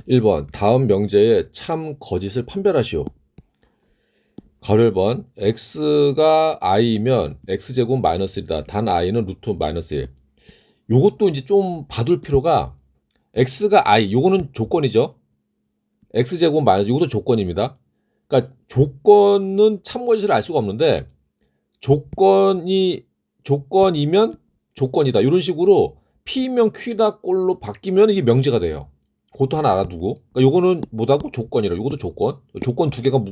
1번 다음 명제에 참 거짓을 판별하시오. 가로 1번 x가 i면 x제곱 마이너스 1이다. 단 i는 루트 마이너스 1. 요것도 이제 좀 봐둘 필요가 x가 i 요거는 조건이죠. x제곱 마이너스 요것도 조건입니다. 그러니까 조건은 참 거짓을 알 수가 없는데 조건이면 조건이다. 이런 식으로 P면 Q다 꼴로 바뀌면 이게 명제가 돼요. 그것도 하나 알아두고. 그러니까 요거는 뭐다고? 조건이라. 요것도 조건. 조건 두 개가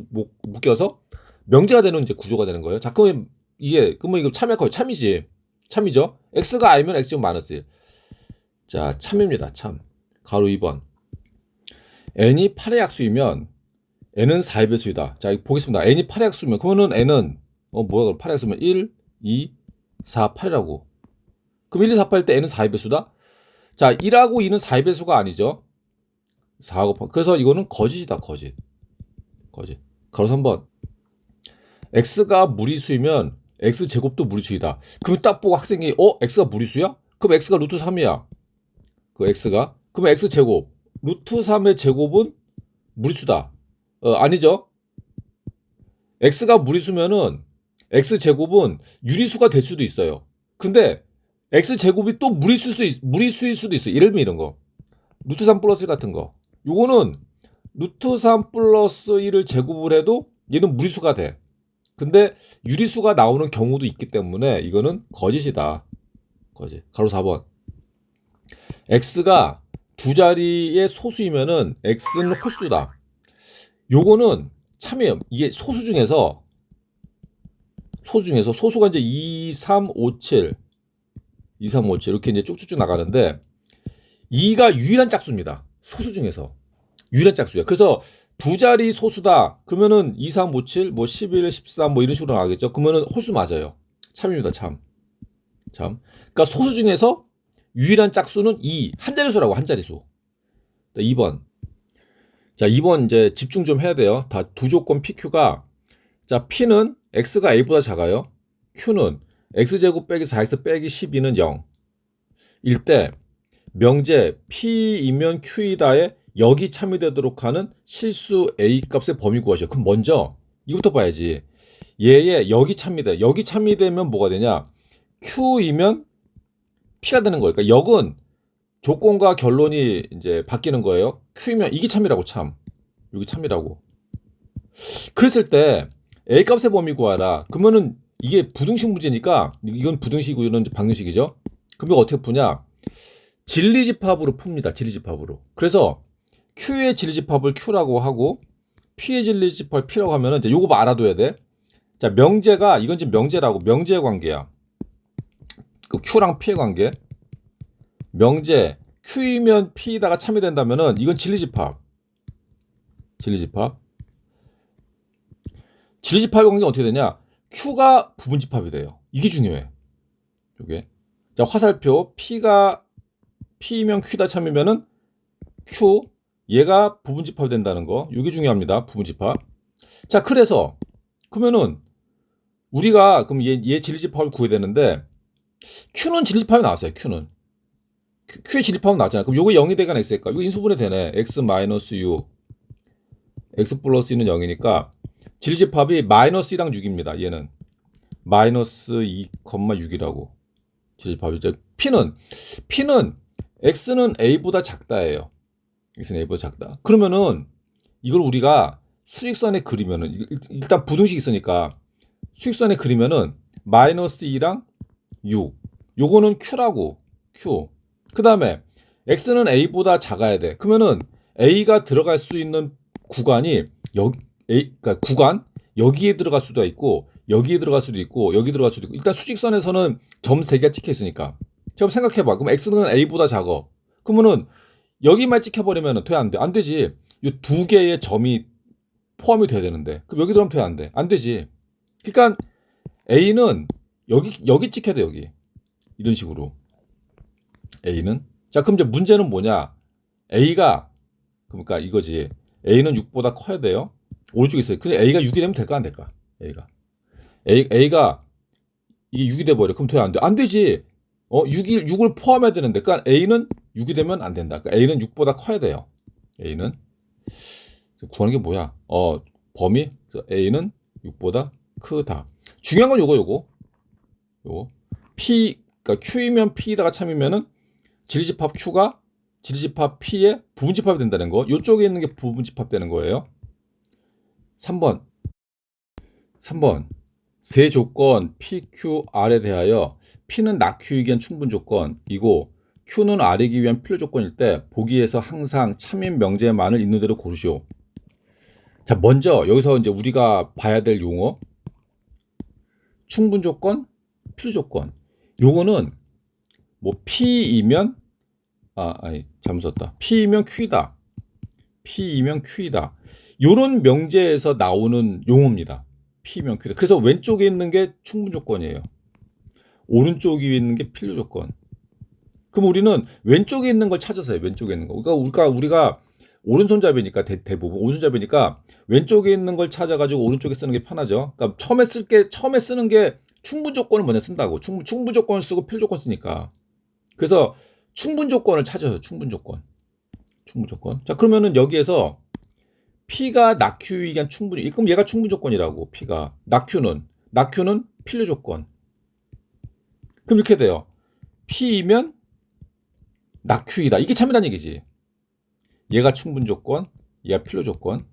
묶여서 명제가 되는 이제 구조가 되는 거예요. 자, 그러면 그러면 이거 참일 거예요. 참이지. 참이죠. X가 I면 X제곱 마이너스 1. 자, 참입니다. 참. 가로 2번. N이 8의 약수이면 N은 4의 배수이다. 자, 보겠습니다. N이 8의 약수면, 그러면은 N은, 뭐야, 그럼 8의 약수면 1, 2, 4, 8이라고. 그럼 1, 2, 4, 8일 때 N은 4의 배수다? 자, 1하고 2는 4의 배수가 아니죠. 4하고 8. 그래서 이거는 거짓이다, 거짓. 거짓. 가로 3번. X가 무리수이면 X제곱도 무리수이다. 그럼 딱 보고 학생이, X가 무리수야? 그럼 X가 루트 3이야. 그 X가. 그러면 X제곱. 루트 3의 제곱은 무리수다. 아니죠. X가 무리수면은 X제곱은 유리수가 될 수도 있어요. 근데 X제곱이 또 무리수일 수도 있어요. 예를 들면 이런 거. 루트 3 플러스 1 같은 거. 요거는 루트 3 플러스 1을 제곱을 해도 얘는 무리수가 돼. 근데 유리수가 나오는 경우도 있기 때문에 이거는 거짓이다. 거짓. 가로 4번. X가 두 자리의 소수이면은 X는 홀수다. 요거는 참이에요. 이게 소수가 이제 2, 3, 5, 7 이렇게 이제 쭉쭉쭉 나가는데 2가 유일한 짝수입니다. 소수 중에서 유일한 짝수야. 그래서 두 자리 소수다. 그러면은 2, 3, 5, 7, 뭐 11, 13 뭐 이런 식으로 나가겠죠. 그러면은 홀수 맞아요. 참입니다. 참. 참. 그러니까 소수 중에서 유일한 짝수는 2, 한 자리수라고 한 자리수. 2번. 자, 2번 이제 집중 좀 해야 돼요. 다 두 조건 PQ가 자, P는 X가 A보다 작아요. Q는 X제곱 빼기 4X 빼기 12는 0. 일 때 명제 P이면 Q이다에 여기 참이 되도록 하는 실수 A 값의 범위 구하셔. 그럼 먼저 이것부터 봐야지. 얘의 여기 참이돼. 여기 참이 되면 뭐가 되냐? Q이면 P가 되는 거예요. 그러니까 역은 조건과 결론이 이제 바뀌는 거예요. Q이면 이게 참이라고 참. 여기 참이라고. 그랬을 때 A 값의 범위 구하라. 그러면은 이게 부등식 문제니까 이건 부등식이고 이건 방정식이죠. 그럼 이거 어떻게 푸냐? 진리집합으로 풉니다. 진리집합으로. 그래서 Q의 진리집합을 Q라고 하고 P의 진리집합을 P라고 하면은 이제 요거 알아둬야 돼. 자, 명제가 이건 지금 명제라고 명제의 관계야. 그 Q랑 P의 관계. 명제 Q이면 P다가 참이 된다면은 이건 진리집합. 진리집합. 진리집합의 관계가 어떻게 되냐? Q가 부분집합이 돼요. 이게 중요해. 요게. 자, 화살표 P면 Q다 참이면은 Q 얘가 부분집합이 된다는 거. 이게 중요합니다. 부분집합. 자, 그래서 그러면은 우리가 그럼 얘 진리집합을 구해야 되는데 Q는 진리집합이 나왔어요. Q의 진리집합은 나왔잖아요. 그럼 요거 0이 되거나 X일까? 이거 인수분해 되네. X 마이너스 6 X 플러스 2는 0이니까 진리집합이 마이너스 2랑 6입니다. 얘는 마이너스 2,6이라고 진리집합이 이제 P는 X는 A보다 작다예요. X는 A보다 작다. 그러면은 이걸 우리가 수직선에 그리면은 일단 부등식 있으니까 수직선에 그리면은 마이너스 2랑 6 요거는 Q라고 Q. 그 다음에 X는 A보다 작아야 돼. 그러면은 A가 들어갈 수 있는 구간이 그러니까 구간 여기에 들어갈 수도 있고 여기에 들어갈 수도 있고 여기 들어갈 수도 있고 일단 수직선에서는 점 3개가 찍혀 있으니까 지금 생각해봐. 그럼 X는 A보다 작아. 그러면은 여기만 찍혀버리면 돼, 안 돼? 안 되지. 이 두 개의 점이 포함이 돼야 되는데 그럼 여기 들어가면 돼, 안 돼? 안 되지. 그러니까 A는 여기 찍혀야 돼. 여기 이런 식으로 A는 자 그럼 이제 문제는 뭐냐? A가 그러니까 이거지. A는 6보다 커야 돼요. 오른쪽에 있어요. 근데 A가 6이 되면 될까 안 될까? A가 이게 6이 돼 버려. 그럼 돼, 안 돼? 안 되지. 6을 포함해야 되는데 그러니까 A는 6이 되면 안 된다. 그러니까 A는 6보다 커야 돼요. A는 구하는 게 뭐야? 범위 A는 6보다 크다. 중요한 건 요거. P 그러니까 Q이면 P에다가 참이면은 지리집합 Q가 지리집합 P의 부분집합이 된다는 거. 요쪽에 있는 게 부분집합 되는 거예요. 3번. 세 조건 PQR에 대하여 P는 낙Q이기 위한 충분 조건이고 Q는 R이기 위한 필요 조건일 때 보기에서 항상 참인 명제만을 있는 대로 고르시오. 자, 먼저 여기서 이제 우리가 봐야 될 용어 충분 조건, 필요 조건. 요거는 뭐 P이면 잘못 썼다. P이면 Q이다. P이면 Q이다. 요런 명제에서 나오는 용어입니다. P면 Q다. 그래서 왼쪽에 있는 게 충분 조건이에요. 오른쪽에 있는 게 필요 조건. 그럼 우리는 왼쪽에 있는 걸 찾아서 해요. 왼쪽에 있는 거. 그러니까 우리가 오른손잡이니까 대부분 오른손잡이니까 왼쪽에 있는 걸 찾아가지고 오른쪽에 쓰는 게 편하죠. 그러니까 처음에 쓰는 게 충분 조건을 먼저 쓴다고. 충분 조건을 쓰고 필요 조건 쓰니까. 그래서 충분 조건을 찾아요. 충분 조건. 자, 그러면은 여기에서 P가 낙Q이기 위한 충분히. 그럼 얘가 충분 조건이라고. P가 낙Q는 필요 조건. 그럼 이렇게 돼요. P이면 낙Q이다. 이게 참이란 얘기지. 얘가 충분 조건, 얘가 필요 조건.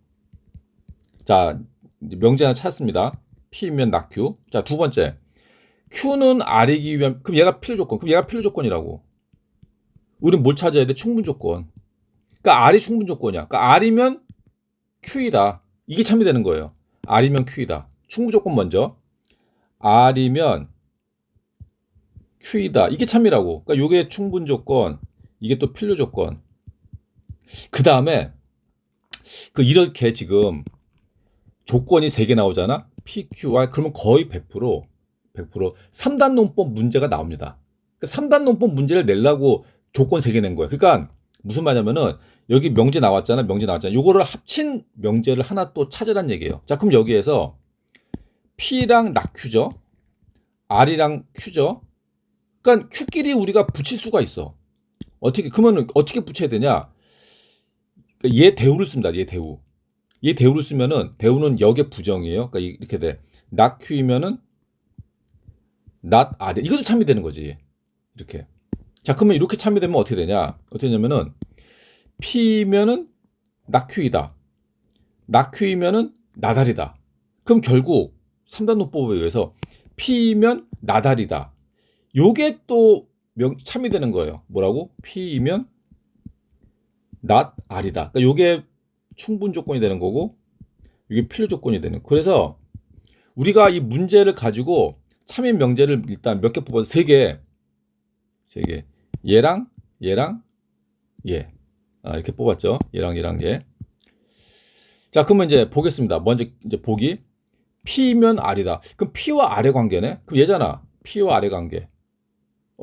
자, 명제 하나 찾았습니다. P이면 낙Q. 자, 두 번째. Q는 R이기 위한. 그럼 얘가 필요 조건. 그럼 얘가 필요 조건이라고. 우리는 뭘 찾아야 돼? 충분 조건. 그러니까 R이 충분 조건이야. 그러니까 R이면 Q이다. 이게 참이 되는 거예요. R이면 Q이다. 충분 조건 먼저. R이면 Q이다. 이게 참이라고. 그러니까 이게 충분 조건, 이게 또 필요 조건. 그 다음에 이렇게 지금 조건이 3개 나오잖아. P, Q, R. 그러면 거의 100% 3단 논법 문제가 나옵니다. 그러니까 3단 논법 문제를 내려고 조건 3개 낸 거야. 그러니까 무슨 말이냐면은 여기 명제 나왔잖아. 요거를 합친 명제를 하나 또 찾으란 얘기예요. 자, 그럼 여기에서 P랑 낙Q죠. R이랑 Q죠. 그러니까 Q끼리 우리가 붙일 수가 있어. 그러면 어떻게 붙여야 되냐? 그러니까 얘 대우를 씁니다. 얘 대우를 쓰면은 대우는 역의 부정이에요. 그러니까 이렇게 돼. 낙Q이면은 not R. 이것도 참이 되는 거지. 이렇게. 자, 그러면 이렇게 참이 되면 어떻게 되냐? 어떻게 되냐면은 P면은 낙Q이다. 낙Q이면은 나달이다. 그럼 결국 3단 논법에 의해서 P면 나달이다. 요게 또 참이 되는 거예요. 뭐라고? P이면 not R이다. 그러니까 요게 충분 조건이 되는 거고 이게 필요 조건이 되는. 그래서 우리가 이 문제를 가지고 참인 명제를 일단 몇 개 뽑아서 3개. 얘랑 얘. 이렇게 뽑았죠. 얘랑 얘. 자, 그러면 이제 보겠습니다. 먼저 이제 보기. P면 R이다. 그럼 P와 R의 관계네. 그럼 얘잖아. P와 R의 관계.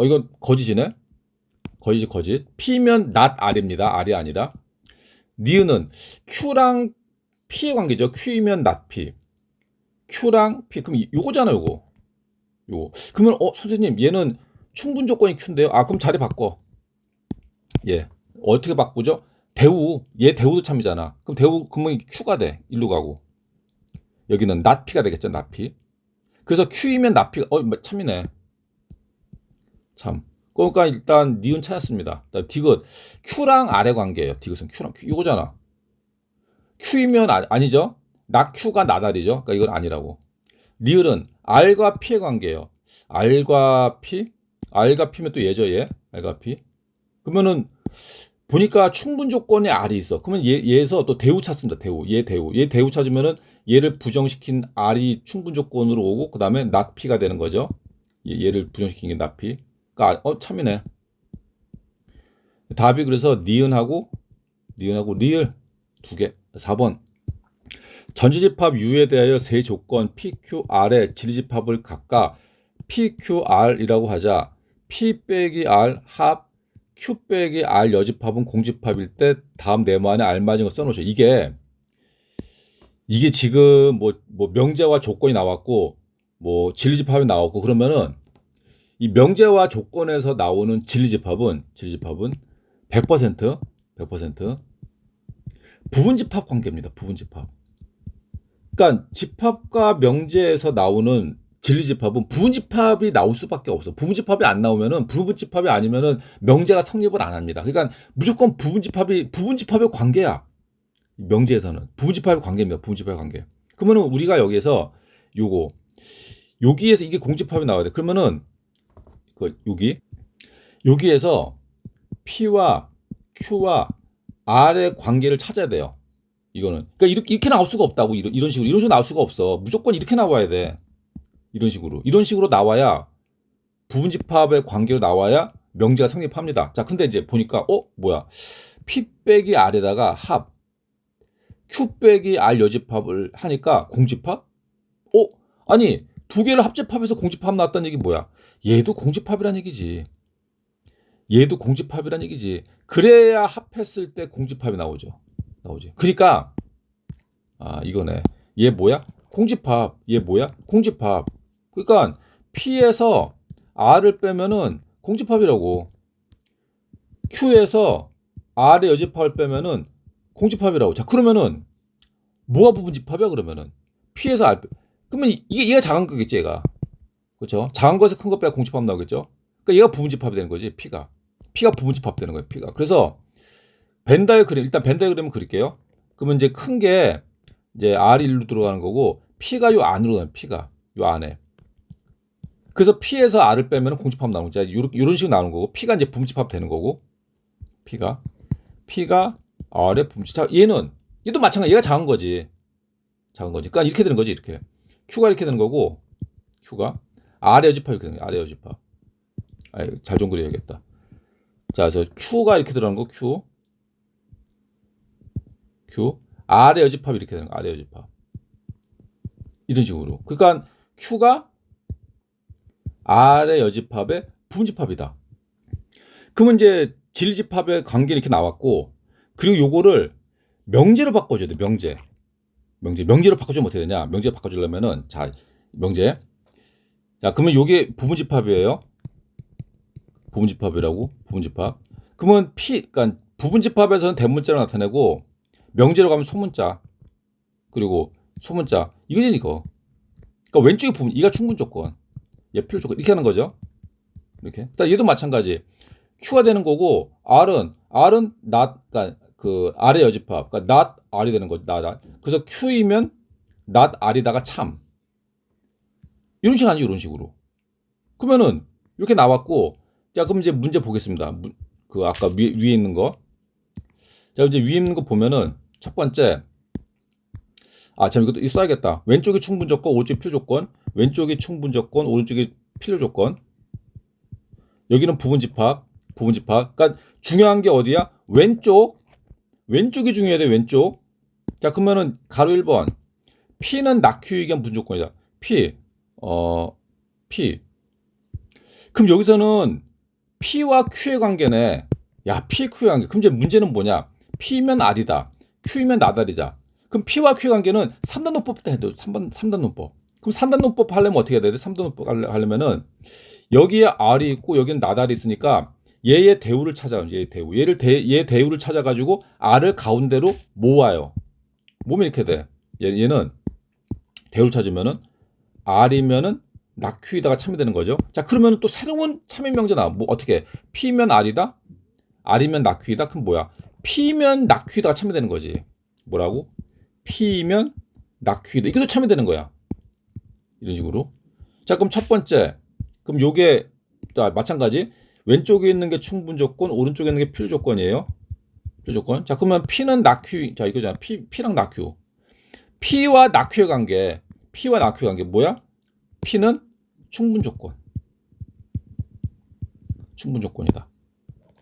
이건 거짓이네. 거짓. P면 not R입니다. R이 아니라. 니은은 Q랑 P의 관계죠. Q이면 not P. Q랑 P. 그럼 요거잖아, 요거. 그러면 선생님 얘는 충분 조건이 Q인데요. 그럼 자리 바꿔. 예. 어떻게 바꾸죠? 얘 대우도 참이잖아. 그럼 그러면 Q가 돼. 일로 가고. 여기는 not P가 되겠죠. not P. 그래서 Q이면 not P. 참이네. 참. 그러니까 일단 니은 찾았습니다. 디귿. Q랑 R의 관계예요. 디귿은 Q랑 Q. 이거잖아. Q이면 아니죠. not Q가 나달이죠. 그러니까 이건 아니라고. 리을은 R과 P의 관계예요. R과 P면 또 얘죠, 얘. R과 P. 그러면은 보니까 충분 조건에 R이 있어. 그러면 얘에서 또 대우 찾습니다. 얘 대우 찾으면은 얘를 부정시킨 R이 충분 조건으로 오고 그다음에 not P가 되는 거죠. 얘를 부정시킨 게 not P. 그러니까 참이네. 답이 그래서 니은하고 리을 2개. 4번. 전지집합 U에 대하여 세 조건 PQR의 지리집합을 각각 PQR이라고 하자. P 빼기 R 합 Q 빼기 R 여집합은 공집합일 때 다음 네모 안에 알맞은 거 써놓으셔. 이게 지금 뭐 명제와 조건이 나왔고 뭐 진리집합이 나왔고 그러면은 이 명제와 조건에서 나오는 진리집합은 100% 부분집합 관계입니다. 부분집합. 그러니까 집합과 명제에서 나오는 진리집합은 부분집합이 나올 수밖에 없어. 부분집합이 안 나오면은 부분집합이 아니면은 명제가 성립을 안 합니다. 그러니까 무조건 부분집합의 관계야. 명제에서는 부분집합의 관계입니다. 부분집합의 관계. 그러면은 우리가 여기에서 요거 여기에서 이게 공집합이 나와야 돼. 그러면은 여기에서 P와 Q와 R의 관계를 찾아야 돼요. 이거는 그러니까 이렇게 나올 수가 없다고. 이런 식으로 나올 수가 없어. 무조건 이렇게 나와야 돼. 이런 식으로 나와야 부분집합의 관계로 나와야 명제가 성립합니다. 자, 근데 이제 보니까 뭐야? P 빼기 R에다가 합 Q 빼기 R 여집합을 하니까 공집합? 아니 두 개를 합집합해서 공집합 나왔다는 얘기 뭐야? 얘도 공집합이란 얘기지. 그래야 합했을 때 공집합이 나오지. 그러니까 이거네. 얘 뭐야? 공집합. 얘 뭐야? 공집합. 그러니까 P에서 R을 빼면은 공집합이라고. Q에서 R의 여집합을 빼면은 공집합이라고. 자, 그러면은 뭐가 부분집합이야? 그러면은 P에서 R 그러면 얘가 작은 거겠지, 얘가. 그렇죠? 작은 거에서 큰 거 빼야 공집합 나오겠죠? 그러니까 얘가 부분집합이 되는 거지, P가 부분집합 되는 거예요, P가. 그래서 일단 벤 다이어그램을 그릴게요. 그러면 이제 큰 게 이제 R1로 들어가는 거고 P가 요 안으로 가요. P가 요 안에. 그래서 P에서 R을 빼면 공집합 나오는 거죠. 이런 식으로 나오는 거고 P가 이제 부분집합 되는 거고 P가 R의 부분집합. 얘도 마찬가지. 얘가 작은 거지. 그러니까 이렇게 되는 거지. 이렇게 Q가 이렇게 되는 거고 Q가 R의 여집합 이렇게 되는 거야. R의 여집합. 잘 좀 그려야겠다. 자, 그래서 Q가 이렇게 들어가는 거 Q R의 여집합이 이렇게 되는 거야. R의 여집합. 이런 식으로. 그러니까 Q가 R의 여집합의 부분집합이다. 그러면 이제 진리집합의 관계는 이렇게 나왔고, 그리고 요거를 명제로 바꿔줘야 돼. 명제로 바꿔주면 어떻게 되냐? 명제로 바꿔주려면은 명제. 자, 그러면 요게 부분집합이에요. 부분집합. 그러면 그러니까 부분집합에서는 대문자로 나타내고 명제로 가면 소문자. 그리고 소문자. 이거지 이거. 그러니까 왼쪽이 부분, 이가 충분 조건. 얘 필요 조건. 이렇게 하는 거죠. 이렇게. 얘도 마찬가지. Q가 되는 거고 R은 not, 그러니까 그 R의 여집합. 그러니까 not R이 되는 거죠. not. 그래서 Q이면 not R이다가 참. 이런 식이 아니에요. 이런 식으로. 그러면은 이렇게 나왔고, 자, 그럼 이제 문제 보겠습니다. 그 아까 위에 있는 거. 자, 이제 위에 있는 거 보면은 첫 번째, 참 이것도 써야겠다. 왼쪽이 충분 조건, 오른쪽이 필요 조건. 왼쪽이 충분 조건, 오른쪽이 필요 조건. 여기는 부분집합. 그러니까 중요한 게 어디야? 왼쪽이 중요해야 돼. 왼쪽. 자, 그러면은 가로 1번. P는 낙큐의 견 무슨 조건이다. P. 그럼 여기서는 P와 Q의 관계네. 야, P, Q의 관계. 그럼 이제 문제는 뭐냐? P면 R이다. Q면 나달이자. 그럼 P와 Q의 관계는 3단 논법 때 해도 3단 논법. 그럼 3단 논법 하려면 어떻게 해야 돼? 3단 논법 하려면은 여기에 R이 있고 여기는 나달이 있으니까 얘의 대우를 찾아요. 얘의 대우. 얘의 대우를 찾아가지고 R을 가운데로 모아요. 모으면 이렇게 돼. 얘는 대우를 찾으면은 R이면은 낙큐이다가 참이 되는 거죠. 자, 그러면 또 새로운 참인 명제 나와. 뭐 어떻게? P면 R이다. R이면 낙큐이다. 그럼 뭐야? P면 낙큐이다가 참이 되는 거지. 뭐라고? P면 낙큐이다. 이게 또 참이 되는 거야. 이런 식으로. 자, 그럼 첫 번째. 그럼 요게 또 마찬가지. 왼쪽에 있는 게 충분 조건, 오른쪽에 있는 게 필요 조건이에요. 필요 조건. 자, 그러면 P는 낙큐. 자, 이거잖아. P랑 낙큐. P와 낙큐의 관계. 뭐야? P는 충분 조건이다.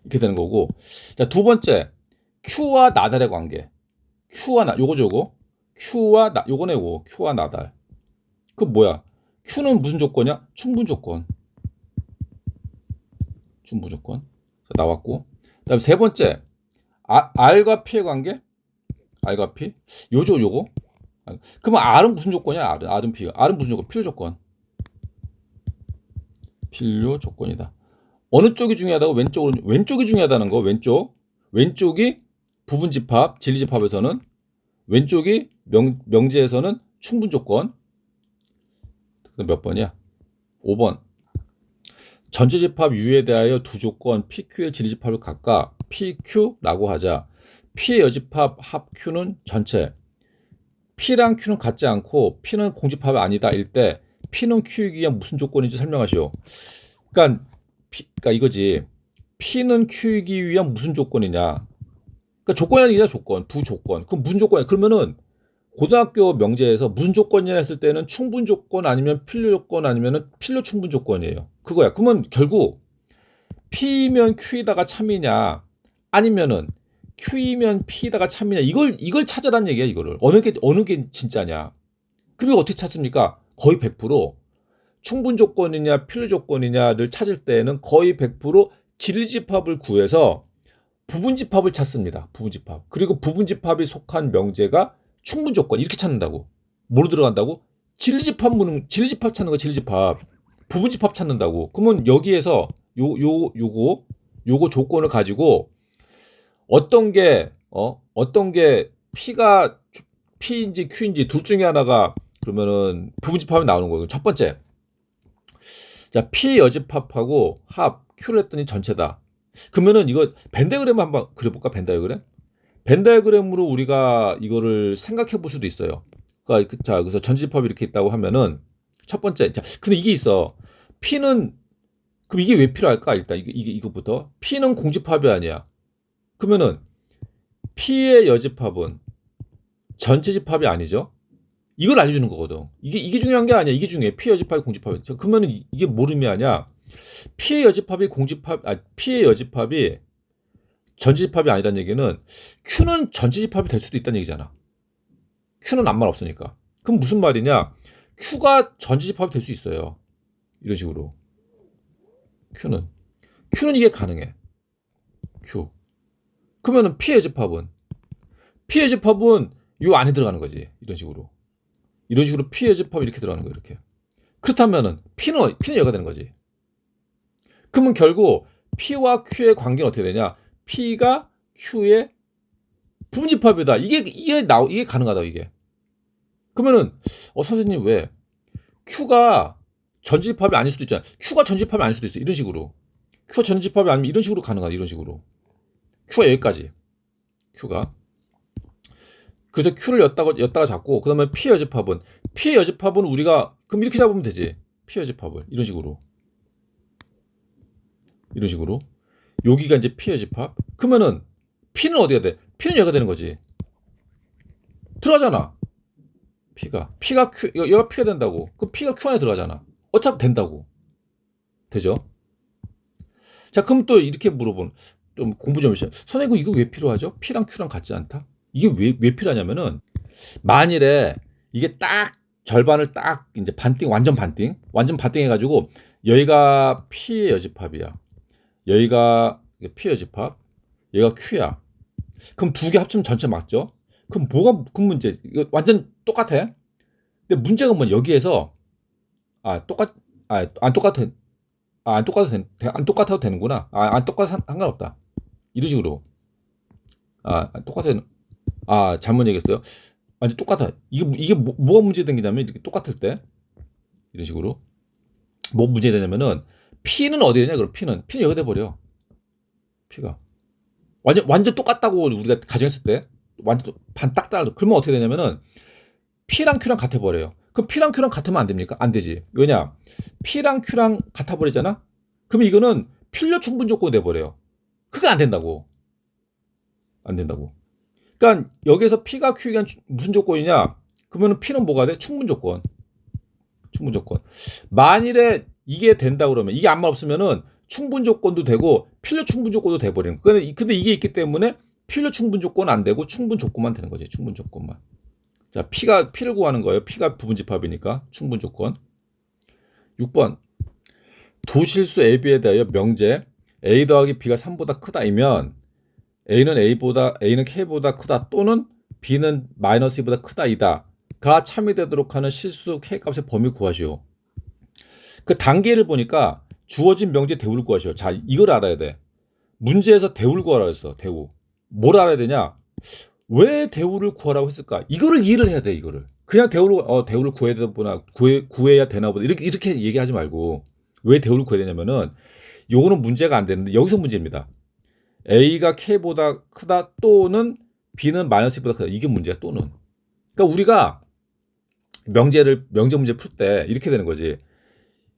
이렇게 되는 거고. 자, 두 번째. Q와 나달의 관계. 요거죠. 요거네, 요거. Q와 나달. 그 뭐야? Q는 무슨 조건이야? 충분 조건. 나왔고. 그다음에 세 번째. R과 P의 관계? R과 P? 요거. 그러면 R은 무슨 조건이야? R은 P가. R은 무슨 조건? 필요 조건이다. 어느 쪽이 중요하다고? 왼쪽이 중요하다는 거. 왼쪽이 부분집합, 진리집합에서는 왼쪽이 명제에서는 충분조건. 몇 번이야? 5번. 전체집합 U에 대하여 두 조건 PQ의 진리집합을 각각 PQ라고 하자. P의 여집합 합 Q는 전체. P랑 Q는 같지 않고 P는 공집합이 아니다 일 때 P는 Q이기 위한 무슨 조건인지 설명하시오. 그러니까 이거지. P는 Q이기 위한 무슨 조건이냐. 그러니까 조건이라는 얘기야, 조건. 두 조건. 그럼 무슨 조건이야? 그러면은 고등학교 명제에서 무슨 조건이냐 했을 때는 충분 조건 아니면 필요 조건 아니면은 필요 충분 조건이에요. 그거야. 그러면 결국 P면 Q이다가 참이냐 아니면은 Q이면 P이다가 참이냐 이걸 찾아라는 얘기야, 이거를. 어느 게 진짜냐. 그럼 이거 어떻게 찾습니까? 거의 100% 충분 조건이냐 필요 조건이냐를 찾을 때는 거의 100% 진리집합을 구해서 부분집합을 찾습니다. 부분집합. 그리고 부분집합이 속한 명제가 충분 조건 이렇게 찾는다고. 뭐로 들어간다고? 진리집합 찾는 거, 진리집합. 부분집합 찾는다고. 그러면 여기에서 요거 조건을 가지고 어떤 게 P가 P인지 Q인지 둘 중에 하나가 그러면은 부분집합이 나오는 거예요. 첫 번째. 자, P 여집합하고 합 Q를 했더니 전체다. 그러면은 이거 벤 다이어그램 한번 그려볼까? 벤 다이어그램? 벤 다이어그램으로 우리가 이거를 생각해 볼 수도 있어요. 그러니까 자, 그래서 전지집합이 이렇게 있다고 하면은 첫 번째. 자, 근데 이게 있어. P는 그럼 이게 왜 필요할까? 일단 이거부터. P는 공집합이 아니야. 그러면은 P의 여집합은 전체 집합이 아니죠. 이걸 알려주는 거거든. 이게 중요한 게 아니야. 이게 중요해. P 여집합이 공집합이. 그러면은 이게 뭘 의미하냐? P의 여집합이 P의 여집합이 전체집합이 아니라는 얘기는 Q는 전체집합이 될 수도 있다는 얘기잖아. Q는 아무 말 없으니까. 그럼 무슨 말이냐? Q가 전체집합이 될 수 있어요. 이런 식으로. Q는 이게 가능해. Q. 그러면은 P의 집합은 요 안에 들어가는 거지. 이런 식으로 P의 집합이 이렇게 들어가는 거예요. 이렇게. 그렇다면은 P는 여기가 되는 거지. 그러면 결국 P와 Q의 관계는 어떻게 되냐? P가 Q의 부분집합이다. 이게 가능하다, 이게. 그러면은 선생님 왜 Q가 전집합이 아닐 수도 있잖아. Q가 전집합이 아닐 수도 있어. 이런 식으로. Q가 전집합이 아니면 이런 식으로 가능하다. 이런 식으로. Q가 여기까지. Q가. 그래서 Q를 였다가 잡고 그다음에 P 여집합은 우리가 그럼 이렇게 잡으면 되지. P 여집합을 이런 식으로. 여기가 이제 P 여집합. 그러면은 P는 어디가 돼? P는 여기가 되는 거지. 들어가잖아. P가 Q, 여기가 P가 된다고. 그럼 P가 Q 안에 들어가잖아. 어차피 된다고. 되죠? 자, 그럼 또 이렇게 좀 공부 좀 해주세요. 선생님, 이거 왜 필요하죠? P랑 Q랑 같지 않다? 이게 왜 필요하냐면은, 만일에 이게 딱 절반을 딱 이제 완전 반띵 해가지고, 여기가 P의 여집합이야. 여기가 P 여집합, 여기가 Q야. 그럼 두 개 합치면 전체 맞죠? 그럼 그 문제, 이거 완전 똑같아. 근데 문제가 여기에서, 안 똑같아도 되는구나. 안 똑같아 상관없다. 이런 식으로. 잘못 얘기했어요. 완전 똑같아. 이게 뭐가 문제된 게냐면 이렇게 똑같을 때 이런 식으로 뭐 문제가 되냐면은 P는 어디에 되냐? 그럼 P는 여기 돼 버려. P가 완전 똑같다고 우리가 가정했을 때 완전 반 딱 달라. 그러면 어떻게 되냐면은 P랑 Q랑 같아 버려요. 그럼 P랑 Q랑 같으면 안 됩니까? 안 되지. 왜냐? P랑 Q랑 같아 버리잖아. 그러면 이거는 필요 충분 조건이 돼 버려요. 그게 안 된다고. 그러니까 여기서 P가 Q가 무슨 조건이냐? 그러면 P는 뭐가 돼? 충분 조건. 만일에 이게 된다 그러면 이게 아무 말 없으면은 충분 조건도 되고 필요 충분 조건도 돼 버리는 거. 근데 이게 있기 때문에 필요 충분 조건 안 되고 충분 조건만 되는 거지. 충분 조건만. 자, P를 구하는 거예요. P가 부분집합이니까 충분 조건. 6번. 두 실수 A, B에 대하여 명제 A 더하기 B가 3보다 크다이면 A는 K보다 크다 또는 B는 마이너스 2보다 크다이다. 가 참이 되도록 하는 실수 K값의 범위 구하시오. 그 단계를 보니까 주어진 명제 대우를 구하시오. 자, 이걸 알아야 돼. 문제에서 대우를 구하라 했어. 대우. 뭘 알아야 되냐? 왜 대우를 구하라고 했을까? 이거를 이해를 해야 돼, 이거를. 그냥 대우를 구해야 되나, 구해야 되나 보다. 이렇게 얘기하지 말고. 왜 대우를 구해야 되냐면은, 요거는 문제가 안 되는데, 여기서 문제입니다. A가 K보다 크다 또는 B는 마이너스 B보다 크다. 이게 문제야, 또는. 그러니까 우리가 명제 문제 풀 때 이렇게 되는 거지.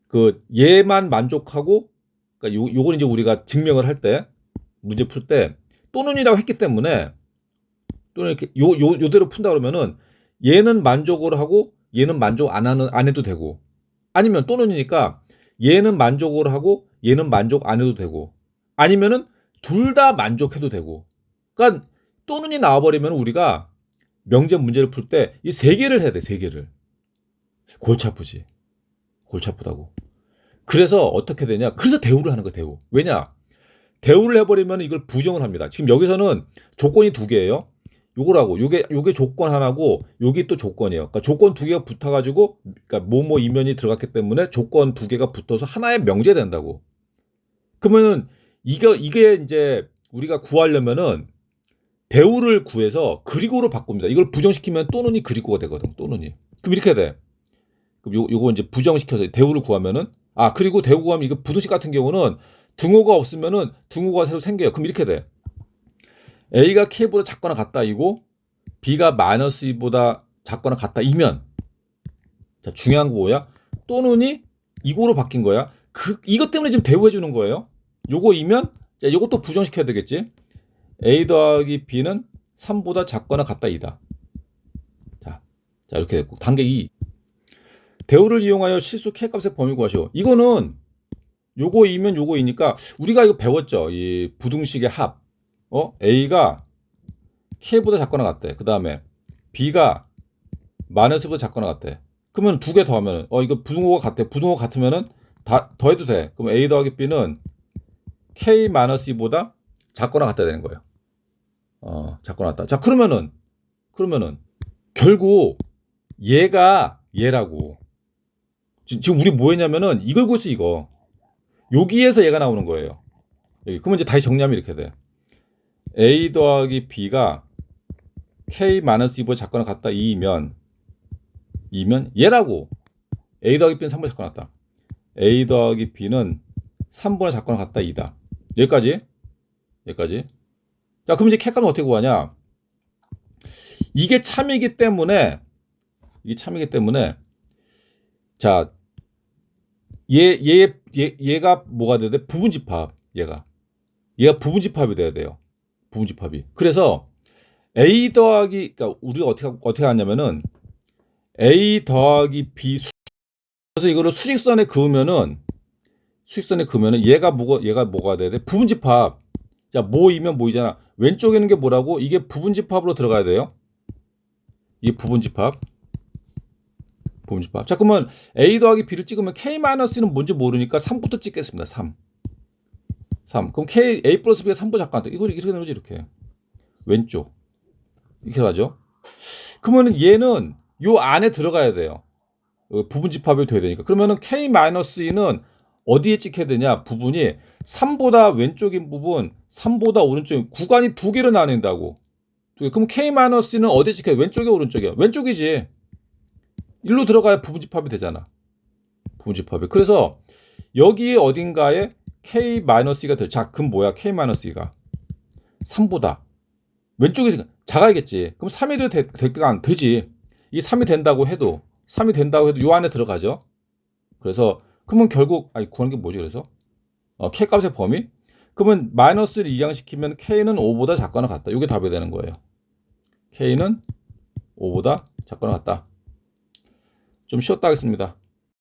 그 얘만 만족하고, 그러니까 요건 이제 우리가 증명을 할 때, 문제 풀 때, 또는이라고 했기 때문에, 또는 이렇게 요대로 푼다 그러면은 얘는 만족을 하고 얘는 만족 안 해도 되고, 아니면 또는이니까 얘는 만족을 하고 얘는 만족 안 해도 되고, 아니면은 둘 다 만족해도 되고. 그러니까 또는이 나와버리면 우리가 명제 문제를 풀 때 이 세 개를 해야 돼, 세 개를. 골치 아프지. 골치 아프다고. 그래서 어떻게 되냐? 그래서 대우를 하는 거야, 대우. 왜냐? 대우를 해버리면 이걸 부정을 합니다. 지금 여기서는 조건이 두 개예요. 요거라고, 요게 조건 하나고, 여기 또 조건이에요. 그러니까 조건 두 개가 붙어가지고, 그러니까 뭐뭐 이면이 들어갔기 때문에 조건 두 개가 붙어서 하나의 명제 된다고. 그러면은 이게 이제 우리가 구하려면은 대우를 구해서 그리고로 바꿉니다. 이걸 부정시키면 또는이 그리고가 되거든. 또는이. 그럼 이렇게 돼. 그럼 요거 이제 부정시켜서 대우를 구하면은, 그리고 대우 구하면 이거 부등식 같은 경우는 등호가 없으면은 등호가 새로 생겨요. 그럼 이렇게 돼. A가 K보다 작거나 같다 이고, B가 마이너스 2보다 작거나 같다 이면, 자, 중요한 거 뭐야? 또는이 이거로 바뀐 거야. 이것 때문에 지금 대우해 주는 거예요. 요거이면, 자, 요것도 부정시켜야 되겠지. A 더하기 B는 3보다 작거나 같다 이다. 자, 이렇게 됐고. 단계 2. 대우를 이용하여 실수 K값의 범위 구하시오. 이거는 요거이면 요거이니까 우리가 이거 배웠죠. 이 부등식의 합. A가 K보다 작거나 같대. 그 다음에 B가 마이너스보다 작거나 같대. 그러면 두 개 더하면은 이거 부등호가 같대. 부등호 같으면은 다 더해도 돼. 그럼 A 더하기 B는 K 마이너스 2보다 작거나 같다 되는 거예요. 작거나 같다. 자, 그러면은 결국 얘가 얘라고. 지금 우리 뭐 했냐면은 이걸 구했어, 이거. 여기에서 얘가 나오는 거예요. 여기. 그러면 이제 다시 정리하면 이렇게 돼. A 더하기 B가 K-2보다 작거나 같다 이면 얘라고. A 더하기 B는 3보다 작거나 같다. A 더하기 B는 3보다 작거나 같다 이다. 여기까지. 자, 그럼 이제 K값은 어떻게 구하냐? 이게 참이기 때문에 자, 얘가 뭐가 돼야 돼? 부분집합. 얘가 부분집합이 돼야 돼요. 부분집합이. 그래서 A 더하기, 그러니까 우리가 어떻게 하냐면은 A 더하기 B 그래서 이거를 수직선에 그으면은 얘가 뭐가 돼야 돼? 부분집합. 자, 뭐이면 뭐이잖아. 왼쪽에 있는 게 뭐라고? 이게 부분집합으로 들어가야 돼요. 이게 부분집합. 자, 그러면 A 더하기 B를 찍으면 K-는 뭔지 모르니까 3부터 찍겠습니다. 3. 그럼 A 플러스 B가 3보다 작거나. 이거 이렇게 되는 거지, 이렇게. 왼쪽. 이렇게 가죠. 그러면 얘는 요 안에 들어가야 돼요. 부분집합이 돼야 되니까. 그러면은 K-2는 어디에 찍혀야 되냐? 부분이 3보다 왼쪽인 부분, 3보다 오른쪽인 구간이 두 개로 나뉜다고. 그럼 K-는 어디에 찍혀야 돼? 왼쪽이야, 오른쪽이야? 왼쪽이지. 일로 들어가야 부분집합이 되잖아. 부분집합이. 그래서 여기 어딘가에 K-2가 돼. 자, 그럼 뭐야? K-2가 3보다 왼쪽이 작아야겠지. 그럼 3이 될까? 안 되지. 이 3이 된다고 해도 요 안에 들어가죠. 그래서 그러면 결국 구하는 게 뭐지? 그래서 K 값의 범위? 그러면 마이너스를 이항시키면 K는 5보다 작거나 같다. 이게 답이 되는 거예요. K는 5보다 작거나 같다. 좀 쉬었다 하겠습니다.